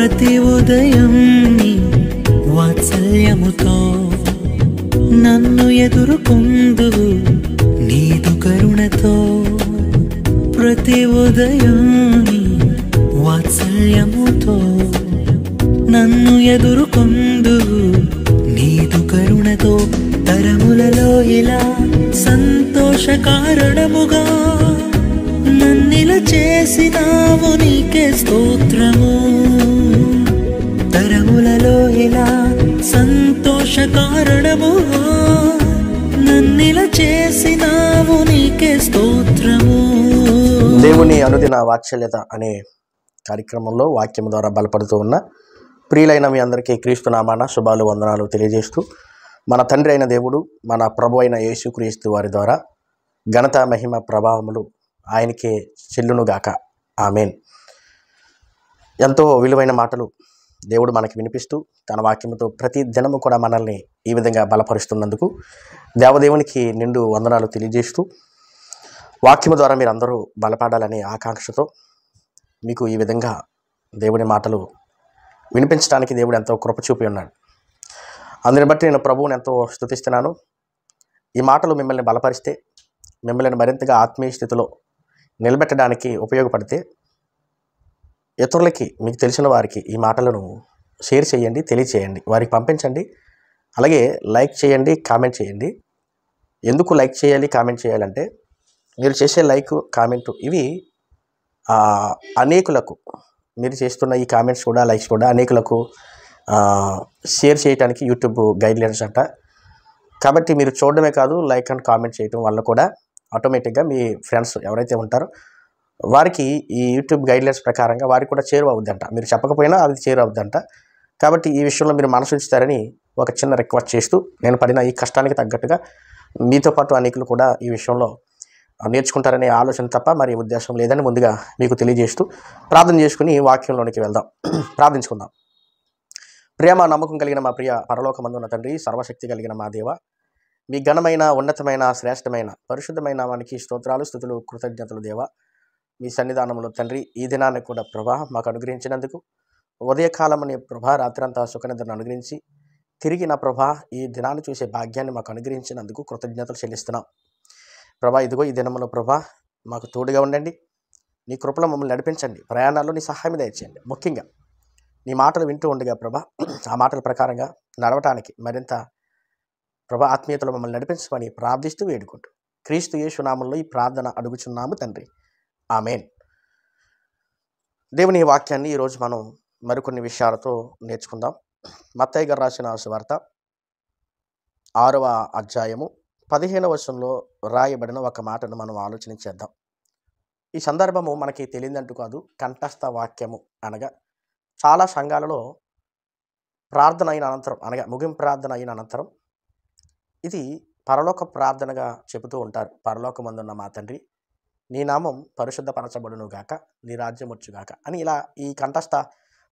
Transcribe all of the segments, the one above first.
ప్రతి ఉదయం నీ వాత్సల్యముతో నన్ను ఎదుర్కొందువు నీదు కరుణతో. ప్రతి ఉదయం నీ వాత్సల్యముతో నన్ను ఎదుర్కొందువు నీదు కరుణతో. తరములలో ఇలా సంతోష కారణముగా నన్నిల చేసినావు నీకే స్తోత్రము. తరములలో ఇలా సంతోష కారణముగా నన్నిల చేసినావు నీకే స్తోత్రము. దేవుని అనుదిన వాత్సల్యత అనే కార్యక్రమంలో వాక్యం ద్వారా బలపడుతూ ఉన్న ప్రియులైన మీ అందరికీ క్రీస్తు నామాన శుభాలు వందనాలు తెలియజేస్తూ, మన తండ్రి అయిన దేవుడు, మన ప్రభు అయిన యేసుక్రీస్తు వారి ద్వారా ఘనత మహిమ ప్రభావములు ఆయనకే చెల్లునుగాక. ఆమేన్. ఎంతో విలువైన మాటలు దేవుడు మనకి వినిపిస్తూ తన వాక్యముతో ప్రతి దినము కూడా మనల్ని ఈ విధంగా బలపరుస్తున్నందుకు దేవదేవునికి నిండు వందనాలు తెలియజేస్తూ, వాక్యము ద్వారా మీరు అందరూ బలపడాలనే ఆకాంక్షతో మీకు ఈ విధంగా దేవుని మాటలు వినిపించడానికి దేవుడు ఎంతో కృప చూపి ఉన్నాడు. అందుని బట్టి నేను ప్రభువుని ఎంతో స్తుతిస్తున్నాను. ఈ మాటలు మిమ్మల్ని బలపరిస్తే, మిమ్మల్ని మరింతగా ఆత్మీయ స్థితిలో నిలబెట్టడానికి ఉపయోగపడితే, ఇతరులకి, మీకు తెలిసిన వారికి ఈ మాటలను షేర్ చేయండి, తెలియచేయండి, వారికి పంపించండి. అలాగే లైక్ చేయండి, కామెంట్ చేయండి. ఎందుకు లైక్ చేయాలి, కామెంట్ చేయాలంటే, మీరు చేసే లైక్, కామెంటు ఇవి అనేకులకు, మీరు చేస్తున్న ఈ కామెంట్స్ కూడా, లైక్స్ కూడా అనేకులకు షేర్ చేయడానికి యూట్యూబ్ గైడ్లైన్స్ అంట. కాబట్టి మీరు చూడడమే కాదు, లైక్ అండ్ కామెంట్ చేయడం వల్ల కూడా ఆటోమేటిక్గా మీ ఫ్రెండ్స్ ఎవరైతే ఉంటారో వారికి ఈ యూట్యూబ్ గైడ్లైన్స్ ప్రకారంగా వారికి కూడా చేరువవుద్దంట. మీరు చెప్పకపోయినా అది చేరువవుద్దంట. కాబట్టి ఈ విషయంలో మీరు మనసు ఉంచుతారని ఒక చిన్న రిక్వెస్ట్ చేస్తూ, నేను పడిన ఈ కష్టానికి తగ్గట్టుగా మీతో పాటు అనేకులు కూడా ఈ విషయంలో నేర్చుకుంటారనే ఆలోచన తప్ప మరి ఉద్దేశం లేదని ముందుగా మీకు తెలియజేస్తూ ప్రార్థన చేసుకుని వాక్యంలోనికి వెళ్దాం. ప్రార్థించుకుందాం. ప్రేమ నమ్మకం కలిగిన మా ప్రియ పరలోకమందున్న తండ్రి, సర్వశక్తి కలిగిన మా దేవ, మీ ఘనమైన, ఉన్నతమైన, శ్రేష్టమైన, పరిశుద్ధమైన వానికి స్తోత్రాలు, స్తుతులు, కృతజ్ఞతలు దేవ. మీ సన్నిధానంలో తండ్రి ఈ దినాన్ని కూడా ప్రభా మాకు అనుగ్రహించినందుకు, ఉదయకాలమని ప్రభా రాత్రంతా సుఖనిద్రను అనుగ్రహించి తిరిగి నా ప్రభా ఈ దినాన్ని చూసే భాగ్యాన్ని మాకు అనుగ్రహించినందుకు కృతజ్ఞతలు చెల్లిస్తున్నాం ప్రభా. ఇదిగో ఈ దినంలో ప్రభా మాకు తోడుగా ఉండండి, నీ కృపలో మమ్మల్ని నడిపించండి, ప్రయాణాల్లో నీ సహాయం దయచేయండి. ముఖ్యంగా నీ మాటలు వింటూ ఉండగా ప్రభా ఆ మాటల ప్రకారంగా నడవటానికి మరింత ప్రభా ఆత్మీయతలో మమ్మల్ని నడిపించమని ప్రార్థిస్తూ వేడుకుంటూ క్రీస్తు యేసు నామములో ఈ ప్రార్థన అడుగుచున్నాము తండ్రి. ఆమేన్. దేవుని వాక్యాన్ని ఈరోజు మనం మరికొన్ని విషయాలతో నేర్చుకుందాం. మత్తయి గారు రాసిన సువార్త 6వ అధ్యాయము 15వ వచనంలో రాయబడిన ఒక మాటను మనం ఆలోచన చేద్దాం. ఈ సందర్భము మనకి తెలియదంటూ కాదు, కంఠస్థ వాక్యము అనగా చాలా సంఘాలలో ప్రార్థన అయిన అనంతరం, అనగా ముగింపు ప్రార్థన అయిన అనంతరం ఇది పరలోక ప్రార్థనగా చెబుతూ ఉంటారు. పరలోకమందున్న మా తండ్రి, నీ నామం పరిశుద్ధపరచబడును గాక, నీ రాజ్యం వచ్చుగాక అని ఇలా ఈ కంఠస్థ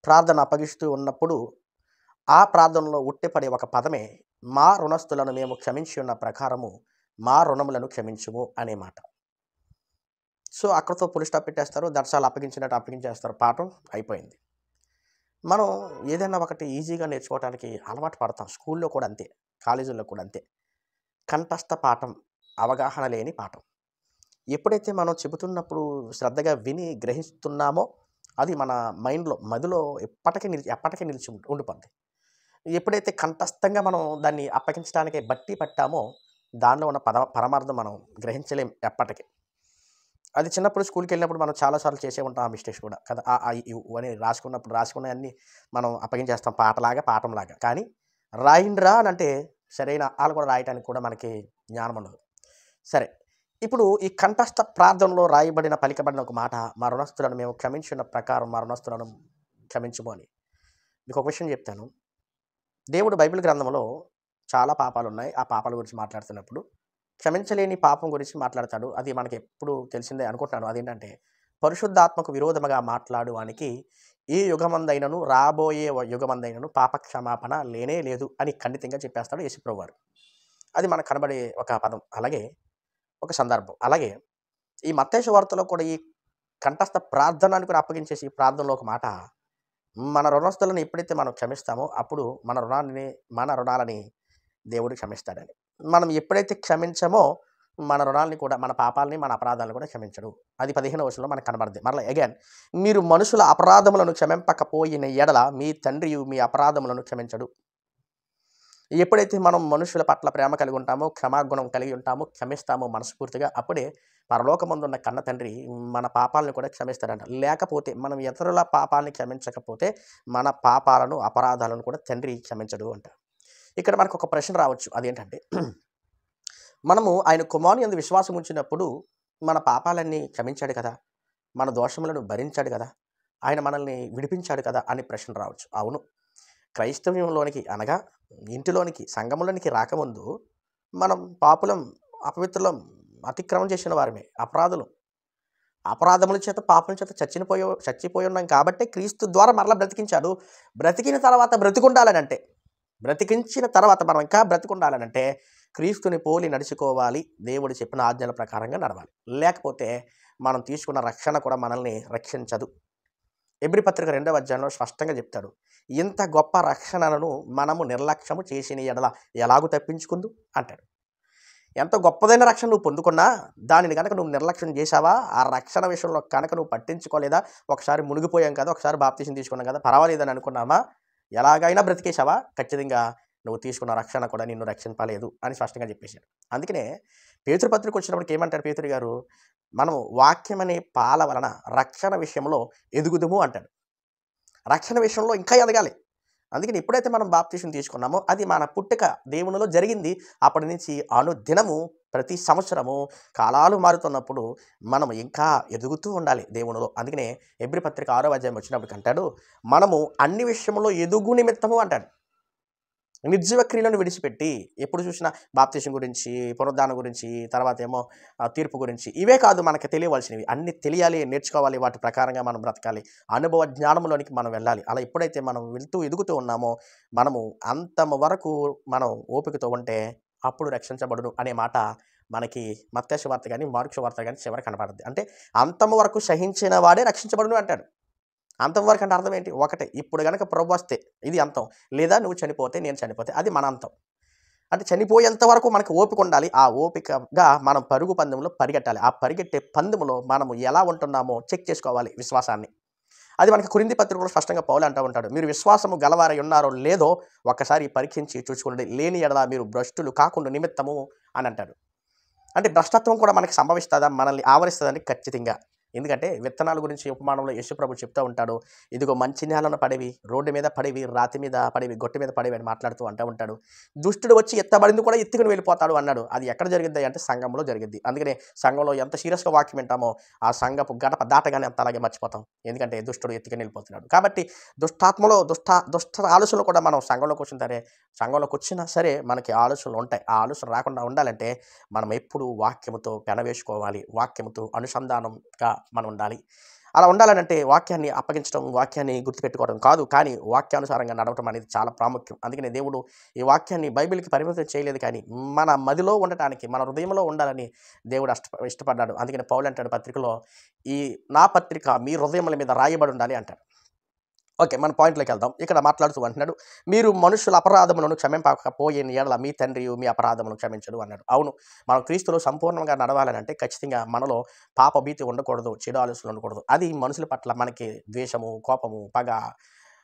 ప్రార్థన అప్పగిస్తూ ఉన్నప్పుడు ఆ ప్రార్థనలో ఉట్టిపడే ఒక పదమే, మా రుణస్థులను మేము క్షమించి ఉన్న ప్రకారము మా రుణములను క్షమించుము అనే మాట. సో అక్కడతో పులి స్టాప్ పెట్టేస్తారు, దర్శాలు అప్పగించినట్టు అప్పగించేస్తారు, పాఠం అయిపోయింది. మనం ఏదైనా ఒకటి ఈజీగా నేర్చుకోవడానికి అలవాటు పడతాం. స్కూల్లో కూడా అంతే, కాలేజీల్లో కూడా అంతే. కంఠస్థ పాఠం, అవగాహన లేని పాఠం. ఎప్పుడైతే మనం చెబుతున్నప్పుడు శ్రద్ధగా విని గ్రహిస్తున్నామో అది మన మైండ్లో, మదిలో ఎప్పటికీ నిలిచి ఉండిపోద్ది. ఎప్పుడైతే కంఠస్థంగా మనం దాన్ని అప్పగించడానికి బట్టి పట్టామో దానిలో ఉన్న పరమార్థం మనం గ్రహించలేం ఎప్పటికీ. అది చిన్నప్పుడు స్కూల్కి వెళ్ళినప్పుడు మనం చాలాసార్లు చేసే ఉంటాం ఆ మిస్టేక్స్ కూడా కదా. అని రాసుకున్నవన్నీ మనం అప్పగించేస్తాం పాఠంలాగా. కానీ రాయిండ్రా అని అంటే సరైన వాళ్ళు కూడా రాయటానికి కూడా మనకి జ్ఞానం ఉండదు. సరే, ఇప్పుడు ఈ కంఠస్థ ప్రార్థనలో పలికబడిన ఒక మాట, మా రుణస్థులను మేము క్షమించిన ప్రకారం మా రుణస్థులను క్షమించము అని. మీకు ఒక విషయం చెప్తాను. దేవుడు బైబిల్ గ్రంథంలో చాలా పాపాలు ఉన్నాయి. ఆ పాపాల గురించి మాట్లాడుతున్నప్పుడు క్షమించలేని పాపం గురించి మాట్లాడతాడు. అది మనకి ఎప్పుడు తెలిసిందే అనుకుంటున్నాను. అదేంటంటే, పరిశుద్ధాత్మకు విరోధముగా మాట్లాడు వానికి ఈ యుగమందైనను రాబోయే యుగమందైనను పాప క్షమాపణ లేనే లేదు అని ఖండితంగా చెప్పేస్తాడు యేసుప్రభువు వారు. అది మనకు కనబడే ఒక పదం, అలాగే ఒక సందర్భం. అలాగే ఈ మత్తయి సువార్తలో కూడా ఈ కంఠస్థ ప్రార్థన అని కూడా అప్పగించేసి ప్రార్థనలో ఒక మాట, మన రుణస్తులను ఎప్పుడైతే మనం క్షమిస్తామో అప్పుడు మన రుణాలని దేవుడు క్షమిస్తాడని. మనం ఎప్పుడైతే క్షమించామో మన రుణాలని కూడా, మన పాపాలని, మన అపరాధాలను కూడా క్షమించడు. అది 15వ వచనంలో మనకు కనబడుద్ది. మరలా అగైన్, మీరు మనుషుల అపరాధములను క్షమింపకపోయిన ఎడల మీ తండ్రియు మీ అపరాధములను క్షమించడు. ఎప్పుడైతే మనం మనుషుల పట్ల ప్రేమ కలిగి ఉంటామో, క్షమాగుణం కలిగి ఉంటామో, క్షమిస్తామో మనస్ఫూర్తిగా, అప్పుడే పరలోకమందున్న కన్న తండ్రి మన పాపాలను కూడా క్షమిస్తాడంట. లేకపోతే మనం ఇతరుల పాపాలని క్షమించకపోతే మన పాపాలను, అపరాధాలను కూడా తండ్రి క్షమించడు అంట. ఇక్కడ మనకు ఒక ప్రశ్న రావచ్చు. అదేంటంటే, మనము ఆయన కుమారుని యందు విశ్వాసం ఉంచినప్పుడు మన పాపాలన్నీ క్షమించాడు కదా, మన దోషములను భరించాడు కదా, ఆయన మనల్ని విడిపించాడు కదా అని ప్రశ్న రావచ్చు. అవును, క్రైస్తవ్యంలోనికి అనగా ఇంటిలోనికి, సంఘములోనికి రాకముందు మనం పాపులం, అపవిత్రులం, అతిక్రమం చేసిన వారమే, అపరాధముల చేత, పాపముల చేత చచ్చిపోయి ఉన్నాం కాబట్టి క్రీస్తు ద్వారా మరలా బ్రతికించాడు. బ్రతికిన తర్వాత బ్రతికించిన తర్వాత మనం ఇంకా బ్రతికుండాలనంటే క్రీస్తుని పోలి నడుచుకోవాలి, దేవుడు చెప్పిన ఆజ్ఞల ప్రకారంగా నడవాలి. లేకపోతే మనం తీసుకున్న రక్షణ కూడా మనల్ని రక్షించదు. ఎబ్రీ పత్రిక 2వ అధ్యాయంలో స్పష్టంగా చెప్తాడు, ఇంత గొప్ప రక్షణను మనము నిర్లక్ష్యము చేసిన ఎడల ఎలాగూ తప్పించుకుందు అంటాడు. ఎంత గొప్పదైన రక్షణ నువ్వు పొందుకున్నా దానిని కనుక నువ్వు నిర్లక్ష్యం చేశావా, ఆ రక్షణ విషయంలో కనుక నువ్వు పట్టించుకోలేదా, ఒకసారి మునిగిపోయాం కదా, ఒకసారి బాప్తిసం తీసుకున్నాం కదా, పర్వాలేదని అనుకున్నామా, ఎలాగైనా బ్రతికేశావా, ఖచ్చితంగా నువ్వు తీసుకున్న రక్షణ కూడా నిన్ను రక్షింపలేదు అని స్పష్టంగా చెప్పేశాడు. అందుకనే పేతురు పత్రిక వచ్చినప్పటికి ఏమంటాడు పేతురు గారు, మనము వాక్యం అనే పాల వలన రక్షణ విషయంలో ఎదుగుదుము అంటాడు. రక్షణ విషయంలో ఇంకా ఎదగాలి. అందుకని ఎప్పుడైతే మనం బాప్తిసం తీసుకున్నామో అది మన పుట్టుక దేవునిలో జరిగింది. అప్పటి నుంచి అనుదినము, ప్రతి సంవత్సరము కాలాలు మారుతున్నప్పుడు మనం ఇంకా ఎదుగుతూ ఉండాలి దేవునిలో. అందుకనే ఎబ్రీ పత్రిక 6వ అధ్యాయం వచ్చినప్పటికి అంటాడు, మనము అన్ని విషయంలో ఎదుగు నిమిత్తము అంటాడు. నిర్జీవ క్రియలను విడిచిపెట్టి, ఎప్పుడు చూసినా బాప్తిసం గురించి, పునరుద్ధానం గురించి, తర్వాత ఏమో తీర్పు గురించి, ఇవే కాదు మనకు తెలియవలసినవి, అన్ని తెలియాలి, నేర్చుకోవాలి, వాటి ప్రకారంగా మనం బ్రతకాలి, అనుభవ జ్ఞానంలోనికి మనం వెళ్ళాలి. అలా ఎప్పుడైతే మనం ఎదుగుతూ ఉన్నామో మనము అంతమ వరకు మనం ఓపికతో ఉంటే అప్పుడు రక్షించబడును అనే మాట మనకి మత్తయి సువార్త కానీ, మార్కు సువార్త కానీ చివరి కనపడుద్ది. అంటే అంతమ వరకు సహించిన వాడే రక్షించబడును అంటాడు. అంతం వరకు అంటే అర్థం ఏంటి? ఒకటే, ఇప్పుడు కనుక ప్రభు వస్తే ఇది అంతం, లేదా నువ్వు చనిపోతే, నేను చనిపోతే అది మన అంతం. అంటే చనిపోయేంత వరకు మనకు ఓపిక ఉండాలి. ఆ ఓపికగా మనం పరుగు పందెంలో పరిగెట్టాలి. ఆ పరిగెట్టే పందెంలో మనము ఎలా ఉంటున్నామో చెక్ చేసుకోవాలి విశ్వాసాన్ని. అది మనకి కొరింథీ పత్రికలో స్పష్టంగా పౌలు అంటూ ఉంటాడు, మీరు విశ్వాసము గలవారై ఉన్నారో లేదో ఒక్కసారి పరీక్షించి చూసుకోండి, లేని ఎడల మీరు భ్రష్టులు కాకుండా నిమిత్తము అని అంటాడు. అంటే భ్రష్టత్వం కూడా మనకి సంభవిస్తుందా, మనల్ని ఆవరిస్తుందని? ఖచ్చితంగా. ఎందుకంటే విత్తనాల గురించి ఉపమానంలో యేసుప్రభు చెప్తూ ఉంటాడు, ఇదిగో మంచి నేలను పడేవి, రోడ్డు మీద పడేవి, రాతి మీద పడేవి, గొట్టు మీద పడేవి అని మాట్లాడుతూ ఉంటాడు. దుష్టుడు వచ్చి ఎత్తబడింది కూడా ఎత్తుకుని వెళ్ళిపోతాడు అన్నాడు. అది ఎక్కడ జరిగిద్ది అంటే సంఘంలో జరిగిద్ది. అందుకనే సంఘంలో ఎంత సీరియస్గా వాక్యం వింటామో ఆ సంఘపు గడప దాటగానే అంత అలాగే మర్చిపోతాం. ఎందుకంటే దుష్టుడు ఎత్తుకుని వెళ్ళిపోతున్నాడు. కాబట్టి దుష్టాత్మలో దుష్ట ఆలోచనలు కూడా మనం సంఘంలోకి వచ్చినా సరే మనకి ఆలోచనలు ఉంటాయి. ఆ ఆలోచన రాకుండా ఉండాలంటే మనం ఎప్పుడు వాక్యముతో పెనవేసుకోవాలి, వాక్యముతో అనుసంధానంగా మనం ఉండాలి. అలా ఉండాలంటే వాక్యాన్ని అప్పగించడం, వాక్యాన్ని గుర్తుపెట్టుకోవడం కాదు, కానీ వాక్యానుసారంగా నడవటం అనేది చాలా ప్రాముఖ్యం. అందుకనే దేవుడు ఈ వాక్యాన్ని బైబిల్కి పరిమితం చేయలేదు, కానీ మన మదిలో ఉండటానికి, మన హృదయంలో ఉండాలని దేవుడు ఇష్టపడ్డాడు. అందుకని పౌలు అంటాడు పత్రికలో, ఈ నా పత్రిక మీ హృదయముల మీద రాయబడి ఉండాలి అంటాడు. ఓకే, మన పాయింట్లోకి వెళ్దాం. ఇక్కడ మాట్లాడుతూ అంటున్నాడు, మీరు మనుషుల అపరాధములను క్షమింపకపోయిన ఎడల మీ తండ్రి మీ అపరాధములను క్షమించడు అన్నాడు. అవును, మనం క్రీస్తులో సంపూర్ణంగా నడవాలని అంటే ఖచ్చితంగా మనలో పాప భీతి ఉండకూడదు, చెడు ఆలోచనలు ఉండకూడదు. అది మనుషుల పట్ల మనకి ద్వేషము, కోపము, పగ,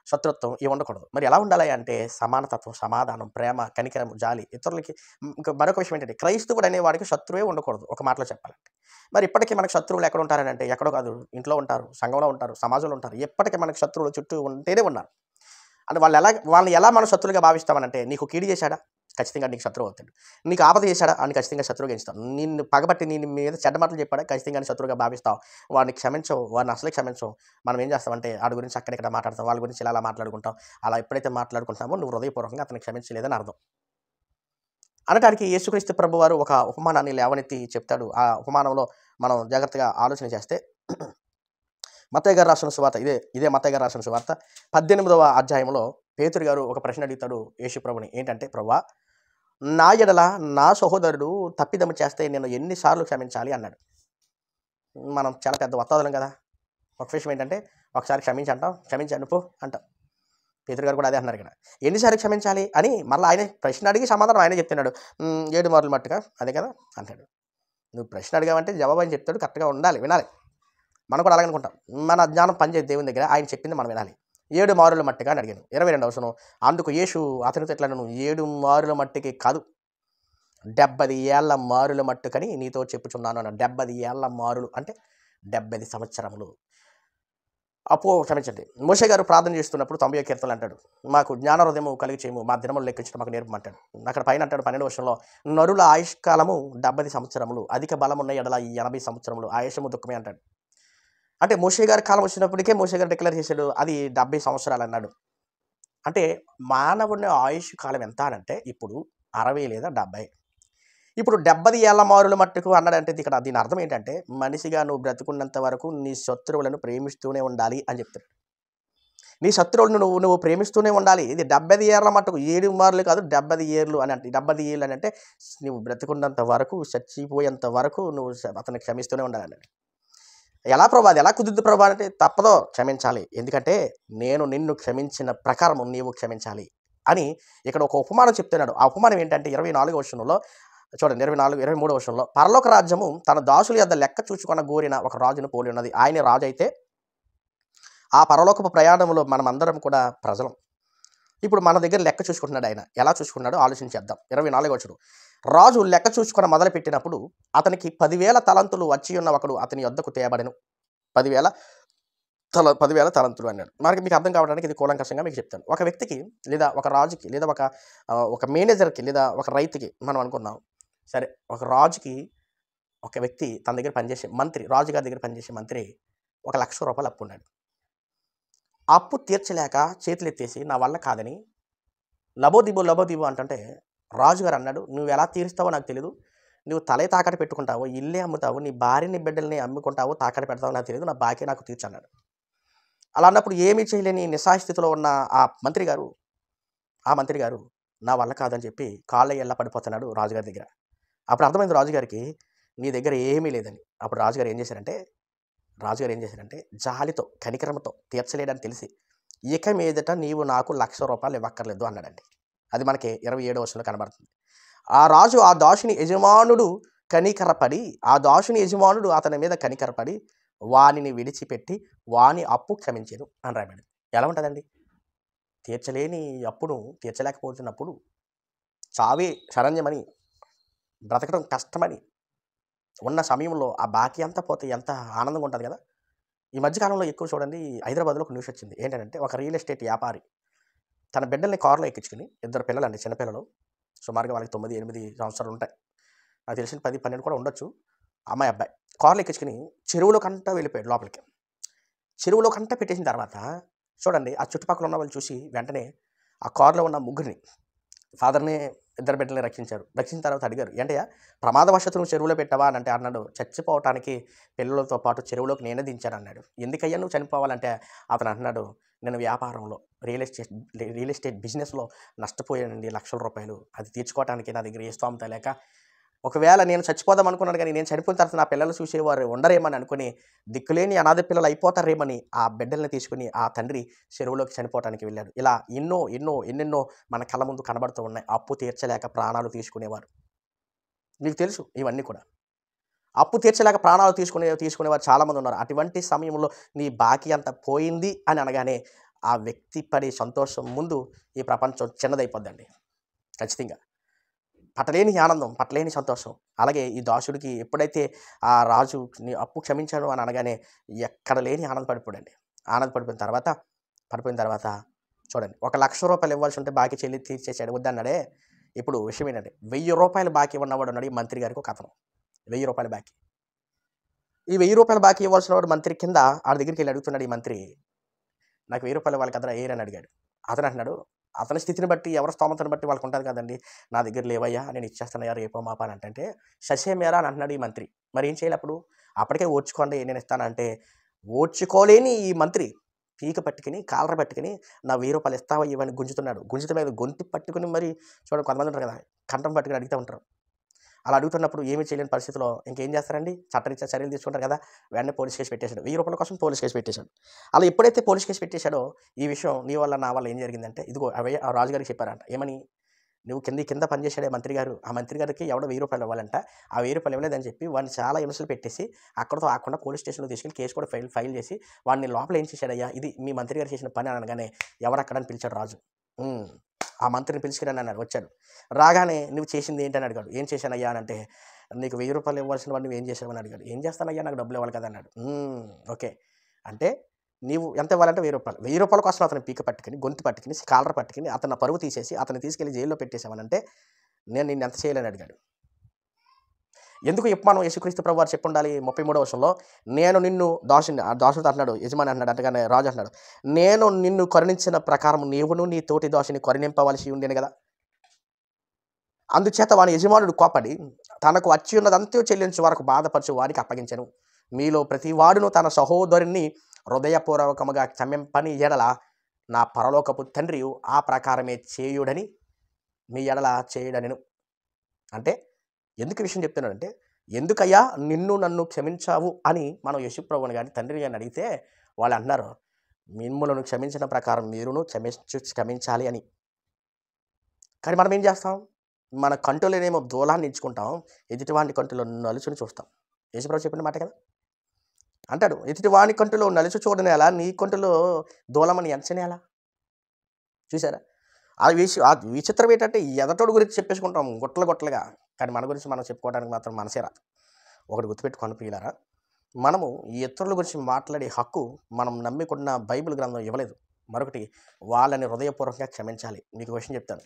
శత్రుత్వం ఇవి ఉండకూడదు. మరి ఎలా ఉండాలి అంటే సమానతత్వం, సమాధానం, ప్రేమ, కనికరం, జాలి, ఇతరులకి. ఇంకా మరొక విషయం ఏంటంటే క్రైస్తవుడు అనేవాడికి శత్రువే ఉండకూడదు. ఒక మాటలో చెప్పాలంటే మరి ఇప్పటికీ మనకు శత్రువులు ఎక్కడ ఉంటారని అంటే ఎక్కడో కాదు, ఇంట్లో ఉంటారు, సంఘంలో ఉంటారు, సమాజంలో ఉంటారు. ఎప్పటికీ మనకు శత్రువులు చుట్టూ ఉంటేనే ఉన్నారు. అంటే వాళ్ళని ఎలా మనం శత్రువులుగా భావిస్తామనంటే, నీకు కీడు చేశాడా, ఖచ్చితంగా నీకు శత్రువు అవుతాడు. నీకు ఆపద చేశాడా అని ఖచ్చితంగా శత్రువుగా ఎంచుతావు. నిన్ను పగబట్టి నీ మీద చెడ్డ మాటలు చెప్పాడా, ఖచ్చితంగా శత్రువుగా భావిస్తావు. వాడిని క్షమించవు, వాడిని అసలే క్షమించవు. మనం ఏం చేస్తామంటే వాడి గురించి అక్కడిక్కడ మాట్లాడతాం, వాళ్ళ గురించి ఇలా మాట్లాడుకుంటాం. అలా ఎప్పుడైతే మాట్లాడుకుంటామో నువ్వు హృదయపూర్వకంగా అతనికి క్షమించలేదని అర్థం. అనటానికి యేసుక్రీస్తు ప్రభు వారు ఒక ఉపమానాన్ని లేవనెత్తి చెప్తాడు. ఆ ఉపమానంలో మనం జాగ్రత్తగా ఆలోచన చేస్తే మత్తయి గారు రాసిన సువార్త, ఇదే మత్తయి గారు రాసిన సువార్త 18వ అధ్యాయంలో పేతురు గారు ఒక ప్రశ్న అడుగుతాడు యేసు ప్రభుని. ఏంటంటే, ప్రభువా, నా ఎడల నా సహోదరుడు తప్పిదము చేస్తే నేను ఎన్నిసార్లు క్షమించాలి అన్నాడు. మనం చాలా పెద్ద వత్తాదులం కదా. ఒక విషయం ఏంటంటే, ఒకసారి క్షమించంటాం, క్షమించండి పో అంటాం. పేతురు గారు కూడా అదే అన్నారు ఇక్కడ. ఎన్నిసార్లు క్షమించాలి అని మళ్ళీ ఆయన ప్రశ్న అడిగి సమాధానం ఆయనే చెప్తున్నాడు. 7 మార్లు మట్టుగా అదే కదా అంటాడు. నువ్వు ప్రశ్న అడిగావంటే జవాబు అని చెప్తాడు, కరెక్ట్గా ఉండాలి, వినాలి. మనం కూడా అలాగే అనుకుంటాం. మన అజ్ఞానం పనిచేయదు దేవుని దగ్గర, ఆయన చెప్పింది మనం వినాలి. 7 మారుల మట్టిగా అని అడిగాను. 22వ వచనం. అందుకు యేసు అతనితో ఎట్లనను, 7 మారుల మట్టికి కాదు, 70 ఏళ్ల మారుల మట్టుకని నీతో చెప్పుచున్నాను అన్నాడు. 70 ఏళ్ల మారులు అంటే 70 సంవత్సరములు. క్షమించండి, మోషే గారు ప్రార్థన చేస్తున్నప్పుడు 90వ కీర్తనలు అంటాడు, మాకు జ్ఞాన హృదయము కలిగి చేయము, మా దినములు లెక్కించడం మాకు నేర్పమంటాడు. అక్కడ పైన అంటాడు 12వ వచనంలో, నరుల ఆయుష్కాలము 70 సంవత్సరములు, అధిక బలం ఉన్న ఎడల 80 సంవత్సరములు, ఆయుషము దుఃఖమే అంటాడు. అంటే మోషే గారి కాలం వచ్చినప్పటికే మోషే గారు డిక్లేర్ చేశాడు అది 70 సంవత్సరాలు అన్నాడు. అంటే మానవుని ఆయుష్ కాలం ఎంత అంటే ఇప్పుడు 60 లేదా 70. ఇప్పుడు 70 ఏళ్ల మారుల మట్టుకు అన్నాడంటే ఇక్కడ దీని అర్థం ఏంటంటే, మనిషిగా నువ్వు బ్రతుకున్నంత వరకు నీ శత్రువులను ప్రేమిస్తూనే ఉండాలి అని చెప్తాడు. నీ శత్రువులను నువ్వు ప్రేమిస్తూనే ఉండాలి. ఇది 70 ఏళ్ల మట్టుకు, 7 మారులు కాదు 70 ఏళ్ళు అని అంటే, 70 ఏళ్ళు అని అంటే నువ్వు బ్రతుకున్నంత వరకు, చచ్చిపోయేంత వరకు నువ్వు అతన్ని క్షమిస్తూనే ఉండాలి అన్నాడు. ఎలా ప్రభా, అది ఎలా కుదురుద్ది ప్రభా అంటే, తప్పదో క్షమించాలి, ఎందుకంటే నేను నిన్ను క్షమించిన ప్రకారం నీవు క్షమించాలి అని ఇక్కడ ఒక ఉపమానం చెప్తున్నాడు. ఆ ఉపమానం ఏంటంటే 24వ వచనంలో చూడండి, 23వ వచనంలో, పరలోక రాజ్యము తన దాసుల యొద్ద లెక్క చూచుకొన గోరిన ఒక రాజును పోలి ఉన్నది. ఆయన రాజు అయితే ఆ పరలోకపు ప్రయాణంలో మనం అందరం కూడా ప్రజలం. ఇప్పుడు మన దగ్గర లెక్క చూసుకుంటున్నాడు. ఆయన ఎలా చూసుకున్నాడో ఆలోచించేద్దాం. 24వ వచనం. రాజు లెక్క చూసుకొని మొదలుపెట్టినప్పుడు అతనికి 10,000 తలంతులు వచ్చి ఉన్న ఒకడు అతని యొద్దకు తేయబడెను. 10,000 తలంతులు అన్నాడు. మీకు అర్థం కావడానికి ఇది కూలంకషంగా మీకు చెప్తాను. ఒక వ్యక్తికి లేదా ఒక రాజుకి లేదా ఒక మేనేజర్కి లేదా ఒక రైతుకి మనం అనుకుందాం, సరే ఒక రాజుకి ఒక వ్యక్తి తన దగ్గర పనిచేసే మంత్రి, రాజుగారి దగ్గర పనిచేసే మంత్రి ₹1,00,000 అప్పు ఉన్నాడు. అప్పు తీర్చలేక చేతులు ఎత్తేసి నా వల్ల కాదని లబోదిబో అంటుంటే రాజుగారు అన్నాడు, నువ్వు ఎలా తీరుస్తావో నాకు తెలియదు, నువ్వు తలే తాకట్టు పెట్టుకుంటావో, ఇల్లే అమ్ముతావు, నీ భార్యని బిడ్డల్ని అమ్ముకుంటావో, తాకట్టు పెడతావో నాకు తెలియదు, నా బాకీ నాకు తీర్చన్నాడు. అలా అన్నప్పుడు ఏమీ చేయలేని నిస్సహాయస్థితిలో ఉన్న ఆ మంత్రి గారు నా వల్ల కాదని చెప్పి కాళ్ళ ఎల్లా పడిపోతున్నాడు రాజుగారి దగ్గర. అప్పుడు అర్థమైంది రాజుగారికి నీ దగ్గర ఏమీ లేదని. అప్పుడు రాజుగారు ఏం చేశారంటే జాలితో కనికరంతో తీర్చలేడని తెలిసి, ఇక మీదట నీవు నాకు ₹1,00,000 ఇవ్వక్కర్లేదు అన్నాడండి. అది మనకి 27వ వచనంలో కనబడుతుంది. ఆ రాజు ఆ దాసుని యజమానుడు అతని మీద కనికరపడి వానిని విడిచిపెట్టి వాని అప్పు క్షమించెను అని రాయబడింది. ఎలా ఉంటుందండి? తీర్చలేని అప్పును తీర్చలేకపోతున్నప్పుడు చావే శరణ్యమని, బ్రతకడం కష్టమని ఉన్న సమయంలో ఆ బాకీ అంతా పోతే ఎంత ఆనందంగా ఉంటుంది కదా. ఈ మధ్యకాలంలో ఎక్కువ చూడండి, హైదరాబాద్లో ఒక న్యూస్ వచ్చింది. ఏంటంటే ఒక రియల్ ఎస్టేట్ వ్యాపారి తన బిడ్డల్ని కారులో ఎక్కించుకుని, 2 పిల్లలండి, చిన్నపిల్లలు, సుమారుగా వాళ్ళకి 9-8 సంవత్సరాలు ఉంటాయి, నాకు తెలిసిన 10-12 కూడా ఉండొచ్చు, అమ్మాయి అబ్బాయి, కారులో ఎక్కించుకుని చెరువులో కంట వెళ్ళిపోయాడు లోపలికి. చెరువులో కంట పెట్టేసిన తర్వాత చూడండి, ఆ చుట్టుపక్కల ఉన్న వాళ్ళు చూసి వెంటనే ఆ కారులో ఉన్న ముగ్గురిని, ఫాదర్ని, 2 బిడ్డల్ని రక్షించిన తర్వాత అడిగారు, ఏంటయ్యా ప్రమాదవశాత్తు నువ్వు చెరువులో పెట్టావా అని అంటే అన్నాడు, చచ్చిపోవటానికి పిల్లలతో పాటు చెరువులోకి నేనే దించాను అన్నాడు. ఎందుకయ్యా నువ్వు చనిపోవాలంటే అతను అంటున్నాడు, నేను వ్యాపారంలో రియల్ ఎస్టేట్ బిజినెస్లో నష్టపోయానండి ₹1,00,000, అది తీర్చుకోవడానికి నా దగ్గర ఏ స్తోమత లేక, ఒకవేళ నేను చచ్చిపోదాం అనుకున్నాను కానీ నేను చనిపోయిన తర్వాత నా పిల్లలు చూసేవారు ఉండరేమని అనుకుని, దిక్కులేని అనాథ పిల్లలు అయిపోతారేమని ఆ బిడ్డల్ని తీసుకుని ఆ తండ్రి చెరువులోకి చనిపోవటానికి వెళ్ళాడు. ఇలా ఎన్నెన్నో మన కళ్ళ ముందు కనబడుతూ ఉన్నాయి. అప్పు తీర్చలేక ప్రాణాలు తీసుకునేవారు. మీకు తెలుసు ఇవన్నీ కూడా. అప్పు తీర్చలేక ప్రాణాలు తీసుకునేవారు చాలామంది ఉన్నారు. అటువంటి సమయంలో నీ బాకీ అంతా పోయింది అని అనగానే ఆ వ్యక్తి పడే సంతోషం ముందు ఈ ప్రపంచం చిన్నదైపోద్దండి. ఖచ్చితంగా పట్టలేని ఆనందం, పట్టలేని సంతోషం. అలాగే ఈ దాసుడికి ఎప్పుడైతే ఆ రాజు నీ అప్పు క్షమించాను అని అనగానే ఎక్కడ లేని ఆనందపడిపోయిన తర్వాత చూడండి, ₹1,00,000 ఇవ్వాల్సి ఉంటే బాకీ తీర్చేసాడు, వద్దన్నాడే. ఇప్పుడు విషయం ఏంటంటే ₹1,000 బాకీ ఉన్నవాడు ఉన్నాడు ఈ మంత్రి గారికి. ఒక అతను ₹1,000 బాకీ, ఈ ₹1,000 బాకీ ఇవ్వాల్సిన వాడు మంత్రి కింద ఆడి దగ్గరికి వెళ్ళి అడుగుతున్నాడు, ఈ మంత్రి నాకు ₹1,000 వాళ్ళకి అతను ఏరని అడిగాడు. అతను అంటున్నాడు, అతని స్థితిని బట్టి, ఎవరి స్తోమతను బట్టి వాళ్ళకు ఉంటుంది కదండి, నా దగ్గర లేవయ్యా, నేను ఇచ్చేస్తానయ్యా రేపో మాపా అని అంటే శశేమేరా అని అంటున్నాడు ఈ మంత్రి. మరి ఏం చేయాలి అప్పుడు? అప్పటికే ఓర్చుకోండి, నేను ఇస్తానంటే ఓర్చుకోలేని ఈ మంత్రి పీక పట్టుకుని, కాలర పట్టుకుని నా ₹1,000 ఇస్తావా ఇవన్నీ గుంజుతున్నాడు. గుంజుత మీద గొంతు పట్టుకుని మరి చూడండి, కొంతమంది ఉంటారు కదా, కంఠం పట్టుకుని అడుగుతూ ఉంటారు. అలా అడుగుతున్నప్పుడు ఏమీ చేయలేని పరిస్థితిలో ఇంకేం చేస్తారండి, చట్టరీత్యా చర్యలు తీసుకుంటారు కదా. వెంటనే పోలీస్ కేసు పెట్టేశాడు. రూ. 1000 కోసం పోలీస్ కేసు పెట్టేశాడు. అలా ఎప్పుడైతే పోలీస్ కేసు పెట్టేశాడో ఈ విషయం నీ వల్ల నా వల్ల ఏం జరిగిందంటే ఇదిగో అవే ఆ రాజుగారికి చెప్పారంట. ఏమని, నువ్వు కింద పనిచేసాడే మంత్రి గారు, ఆ మంత్రి గారికి ఎవడో రూ. 1000 ఇవ్వాలంట. ఆ రూ. 1000 ఇవ్వలేదని చెప్పి వాడిని చాలా హింసలు పెట్టేసి అక్కడితో ఆకుండా పోలీస్ స్టేషన్లో తీసుకెళ్ళి కేసు కూడా ఫైల్ చేసి వాడిని లోపల ఏం చేశాడయ్యా, ఇది మీ మంత్రి గారు చేసిన పని అనగానే ఎవరక్కడని పిలిచాడు రాజు. ఆ మంత్రిని పిలుచుకురాని అన్నాడు. వచ్చాడు. రాగానే నువ్వు చేసింది ఏంటని అడిగాడు. ఏం చేశానయ్యా అని అంటే, నీకు రూ. 1000 ఇవ్వాల్సిన వాడిని నువ్వు ఏం చేసావని అడిగాడు. ఏం చేస్తానయ్యా, నాకు డబ్బులు ఇవ్వాలి కదా అన్నాడు. ఓకే, అంటే నీవు ఎంత ఇవ్వాలంటే రూ. 1000 కోసం అతను పీక పట్టుకుని గొంతు పట్టుకుని కాలర్ పట్టుకుని అతను పరువు తీసేసి అతను తీసుకెళ్లి జైల్లో పెట్టేశామనంటే నేను నిన్ను ఎంత చేయాలని అడిగాడు. ఎందుకు మనం యేసుక్రీస్తు ప్రభు వారు చెప్పి ఉండాలి 33వ వచనంలో, నేను నిన్ను దాసుడు అంటున్నాడు, యజమాని అంటున్నాడు, అంతగానే రాజు అంటున్నాడు, నేను నిన్ను కరుణించిన ప్రకారం నీవును నీ తోటి దాసుని కరుణింపవలసి ఉండేను కదా. అందుచేత వాని యజమానుడు కోపడి తనకు వచ్చి ఉన్నదంతా చెల్లించు వరకు బాధపరచు వారికి అప్పగించెను. మీలో ప్రతి వాడును తన సహోదరుని హృదయపూర్వకముగా క్షమింపని ఎడల నా పరలోకపు తండ్రి ఆ ప్రకారమే చేయుడని మీ ఎడల చేయడనెను. అంటే ఎందుకు ఈ విషయం చెప్తున్నాడంటే, ఎందుకయ్యా నన్ను క్షమించావు అని మనం యేసుప్రభుని గారిని తండ్రి గారిని అడిగితే వాళ్ళు అంటున్నారు, మిమ్ములను క్షమించిన ప్రకారం మీరును క్షమించాలి అని. కానీ మనం ఏం చేస్తాం, మన కంటులోనేమో దూలాన్ని ఇచ్చుకుంటాం, ఎదుటివాని కంటులో నలుచుని చూస్తాం. యేసుప్రభు చెప్పిన మాట కదా. అంటాడు, ఎదుటివాని కంటులో నలుచు చూడని ఎలా, నీ కంటులో దూలమని ఎంచని ఎలా. చూసారా, ఆ విచిత్రం ఏంటంటే ఎదటోడు గురించి చెప్పేసుకుంటాం గొట్టలుగా, కానీ మన గురించి మనం చెప్పుకోవడానికి మాత్రం మనసే రాదు. ఒకటి గుర్తుపెట్టుకొని ప్రియులారా, మనము ఈ ఇతరుల గురించి మాట్లాడే హక్కు మనం నమ్మికున్న బైబిల్ గ్రంథం ఇవ్వలేదు. మరొకటి, వాళ్ళని హృదయపూర్వకంగా క్షమించాలి. మీకు విషయం చెప్తాను,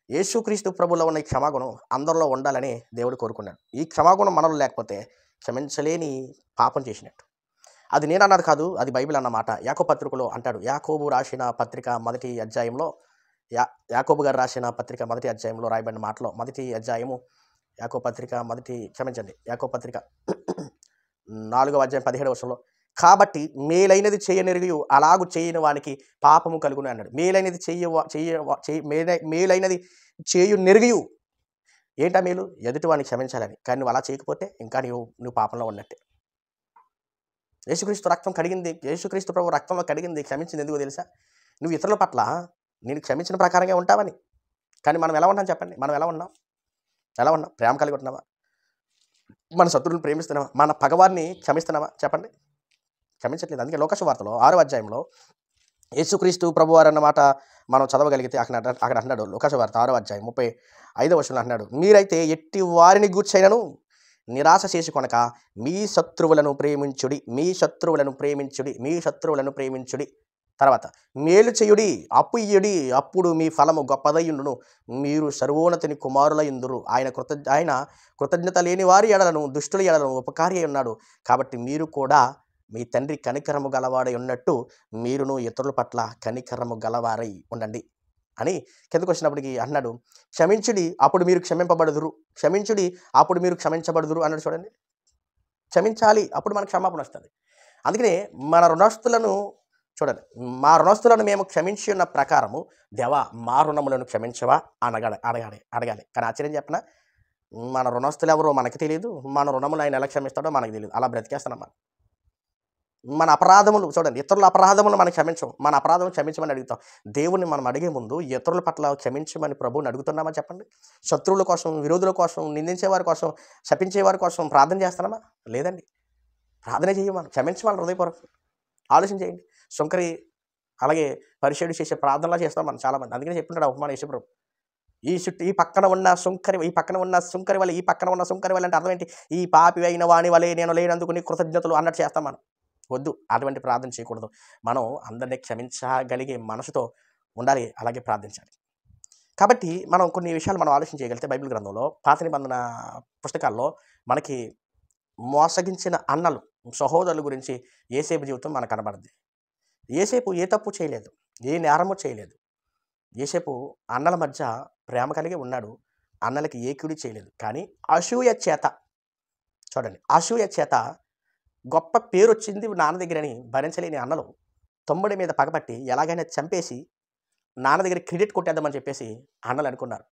యేసుక్రీస్తు ప్రభులో ఉన్న ఈ క్షమాగుణం అందరిలో ఉండాలని దేవుడు కోరుకున్నాడు. ఈ క్షమాగుణం మనలో లేకపోతే క్షమించలేని పాపం చేసినట్టు. అది నేను అన్నది కాదు, అది బైబిల్ అన్నమాట. యాకోబు పత్రికలో అంటాడు, యాకోబు రాసిన పత్రిక మొదటి అధ్యాయంలో యాకోబు గారు రాసిన పత్రిక మొదటి అధ్యాయంలో రాయబడిన మాటలో, మొదటి అధ్యాయము యాకోబు పత్రిక 4వ అధ్యాయం 17వ వచనంలో, కాబట్టి మేలైనది చేయనెరుగు అలాగు చేయని వానికి పాపము కలుగును అన్నాడు. మేలైనది చేయు నెరుగు ఏంటా మేలు, ఎదుటి వాడిని క్షమించాలని. కానీ నువ్వు అలా చేయకపోతే ఇంకా నువ్వు పాపంలో ఉన్నట్టే. యేసుక్రీస్తు రక్తం కడిగింది, యేసుక్రీస్తు ప్రభు రక్తంలో కడిగింది, క్షమించింది ఎందుకో తెలుసా, నువ్వు ఇతరుల పట్ల నేను క్షమించిన ప్రకారంగా ఉంటావని. కానీ మనం ఎలా ఉన్నాం చెప్పండి, మనం ఎలా ఉన్నాం, ప్రేమ కలిగి ఉంటున్నావా, మన శత్రువులను ప్రేమిస్తున్నావా, మన పగవారిని క్షమిస్తున్నావా చెప్పండి, క్షమించట్లేదు. అందుకే లోక సువార్తలో 6వ అధ్యాయంలో యేసుక్రీస్తు ప్రభువారు అన్నమాట మనం చదవగలిగితే అక్కడ అంటున్నాడు, లోక సువార్త 6వ అధ్యాయం 35వ వచనంలో అంటున్నాడు, మీరైతే ఎట్టి వారిని గూర్చైనను నిరాశ చేసుకొనక మీ శత్రువులను ప్రేమించుడి. తర్వాత మేలు చేయుడి, అప్పు ఇయ్యుడి, అప్పుడు మీ ఫలము గొప్పదయ్యుండును, మీరు సర్వోన్నతుని కుమారులయుందురు. ఆయన కృతజ్ఞత లేని వారి ఎడలను దుష్టుల ఎడలను ఉపకారి అయి ఉన్నాడు. కాబట్టి మీరు కూడా మీ తండ్రి కనికరము గలవాడై ఉన్నట్టు మీరును ఇతరుల పట్ల కనికరము గలవారై ఉండండి అని కిందకు వచ్చినప్పటికీ అన్నాడు, క్షమించుడి అప్పుడు మీరు క్షమించబడుదురు అన్నాడు. చూడండి, క్షమించాలి అప్పుడు మనకు క్షమాపణ వస్తుంది. అందుకనే మన రుణస్తులను చూడండి, మా రుణస్తులను మేము క్షమించి ఉన్న ప్రకారము దేవా మా రుణములను క్షమించవా అడగాలి. కానీ ఆశ్చర్యం చెప్పిన, మన రుణస్తులు ఎవరో మనకు తెలియదు, మన రుణములు ఆయన ఎలా క్షమిస్తాడో మనకు తెలియదు. అలా బ్రతికేస్తున్నాం. మన అపరాధములు చూడండి, ఇతరుల అపరాధములు మనం క్షమించం, మన అపరాధం క్షమించమని అడుగుతాం. దేవుణ్ణి మనం అడిగే ముందు ఇతరుల పట్ల క్షమించమని ప్రభువుని అడుగుతున్నామా చెప్పండి. శత్రువుల కోసం, విరోధుల కోసం, నిందించేవారి కోసం, శపించేవారి కోసం ప్రార్థన చేస్తున్నామా? లేదండి, ప్రార్థన చేయమని క్షమించమని హృదయపూర్వకం ఆలోచన చేయండి. సుంకరి అలాగే పరిచయుడు చేసే ప్రార్థనలా చేస్తాం మనం చాలామంది. అందుకనే చెప్తున్నాడు ఉపమాన యేసుప్రభు, ఈ పక్కన ఉన్న సుంకరి వల్ల ఈ పక్కన ఉన్న సుంకరి వల్ల అంటే అర్థం ఏంటి, ఈ పాపి అయిన వాని వలె నేను లేనందుకు నీ కృతజ్ఞతలు అన్నట్టు చేస్తాం మనం. వద్దు, అటువంటి ప్రార్థన చేయకూడదు. మనం అందరినీ క్షమించగలిగే మనసుతో ఉండాలి, అలాగే ప్రార్థించాలి. కాబట్టి మనం కొన్ని విషయాలు మనం ఆలోచన చేయగలిగితే బైబిల్ గ్రంథంలో పాత నిబంధన పుస్తకాల్లో మనకి మోసగించిన అన్నలు, సహోదరుల గురించి యేసేపు జీవితం మనకు కనబడుద్ది. యేసేపు ఏ తప్పు చేయలేదు, ఏ నేరము చేయలేదు. యేసేపు అన్నల మధ్య ప్రేమ కలిగి ఉన్నాడు, అన్నలకి ఏ కీడు చేయలేదు. కానీ అసూయ చేత గొప్ప పేరు వచ్చింది నాన్న దగ్గరని భరించలేని అన్నలు తమ్ముడి మీద పగపట్టి ఎలాగైనా చంపేసి నాన్న దగ్గర క్రెడిట్ కొట్టేద్దామని చెప్పేసి అన్నలు అనుకున్నారు.